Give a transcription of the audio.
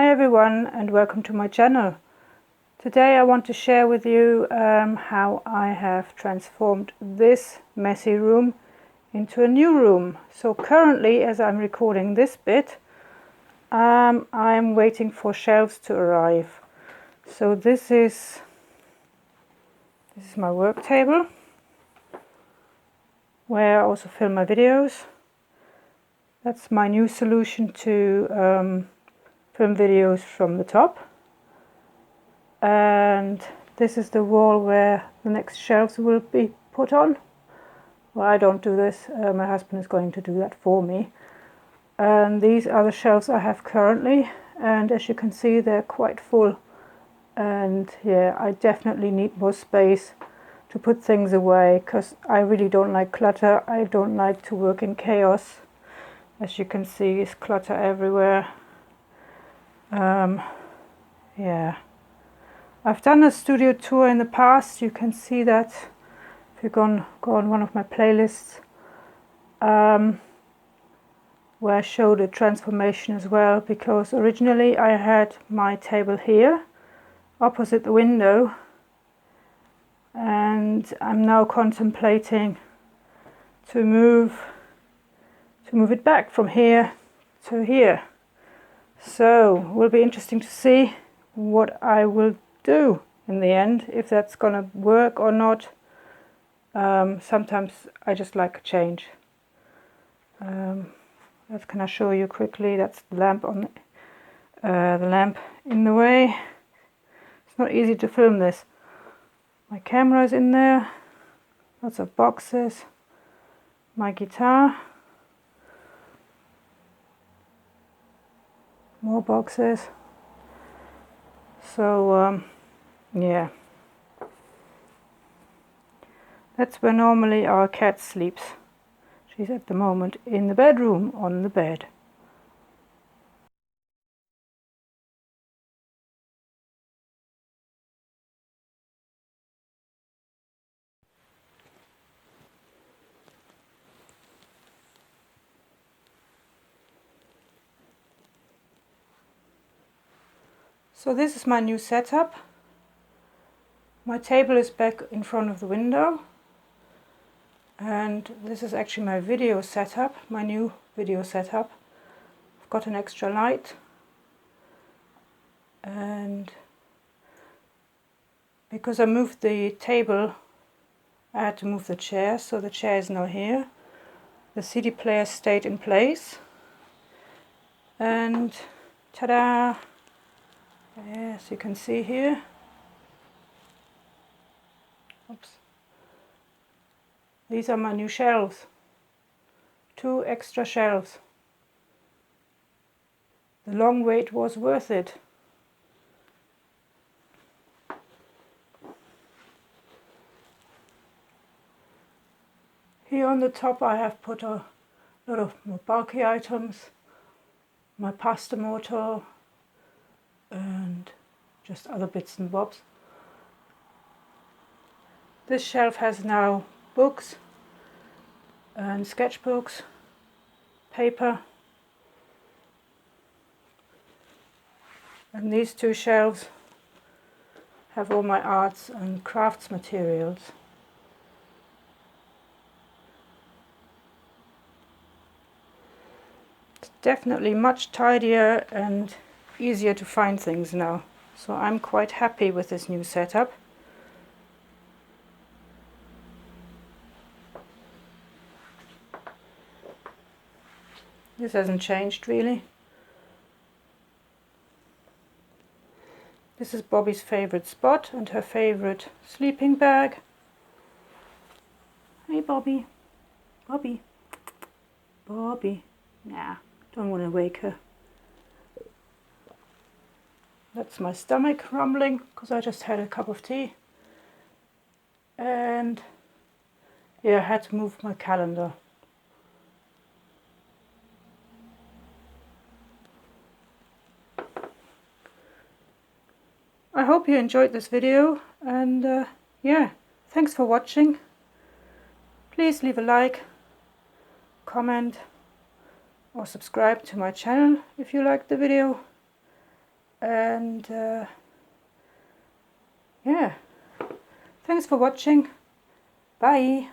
Hi everyone and welcome to my channel. Today I want to share with you how I have transformed this messy room into a new room. So currently, as I'm recording this bit, I'm waiting for shelves to arrive. So this is my work table where I also film my videos. That's my new solution to film videos from the top. And this is the wall where the next shelves will be put on. Well, I don't do this, my husband is going to do that for me. And these are the shelves I have currently, and as you can see they're quite full. And yeah, I definitely need more space to put things away because I really don't like clutter. I don't like to work in chaos. As you can see, there's clutter everywhere. Yeah. I've done a studio tour in the past. You can see that if you go on one of my playlists, where I showed a transformation as well, because originally I had my table here opposite the window, and I'm now contemplating to move it back from here to here. So it will be interesting to see what I will do in the end, if that's gonna work or not. Sometimes I just like a change. That can I show you quickly? That's the lamp on the lamp in the way. It's not easy to film this. My camera is in there. Lots of boxes. My guitar. More boxes. So yeah, that's where normally our cat sleeps. She's at the moment in the bedroom on the bed. So this is my new setup. My table is back in front of the window, and this is actually my video setup, my new video setup. I've got an extra light, and because I moved the table I had to move the chair, so the chair is now here. The CD player stayed in place, and ta-da! As you can see here, oops, these are my new shelves. 2 extra shelves. The long wait was worth it. Here on the top I have put a lot of more bulky items, my pasta mortar and just other bits and bobs. This shelf has now books and sketchbooks, paper, and these 2 shelves have all my arts and crafts materials. It's definitely much tidier and easier to find things now, so I'm quite happy with this new setup. This hasn't changed really. This is Bobby's favorite spot and her favorite sleeping bag. Hey Bobby. Bobby. Bobby. Nah, don't want to wake her. That's my stomach rumbling because I just had a cup of tea. And yeah, I had to move my calendar. I hope you enjoyed this video, and yeah, thanks for watching. Please leave a like, comment or subscribe to my channel if you liked the video. And yeah, thanks for watching. Bye.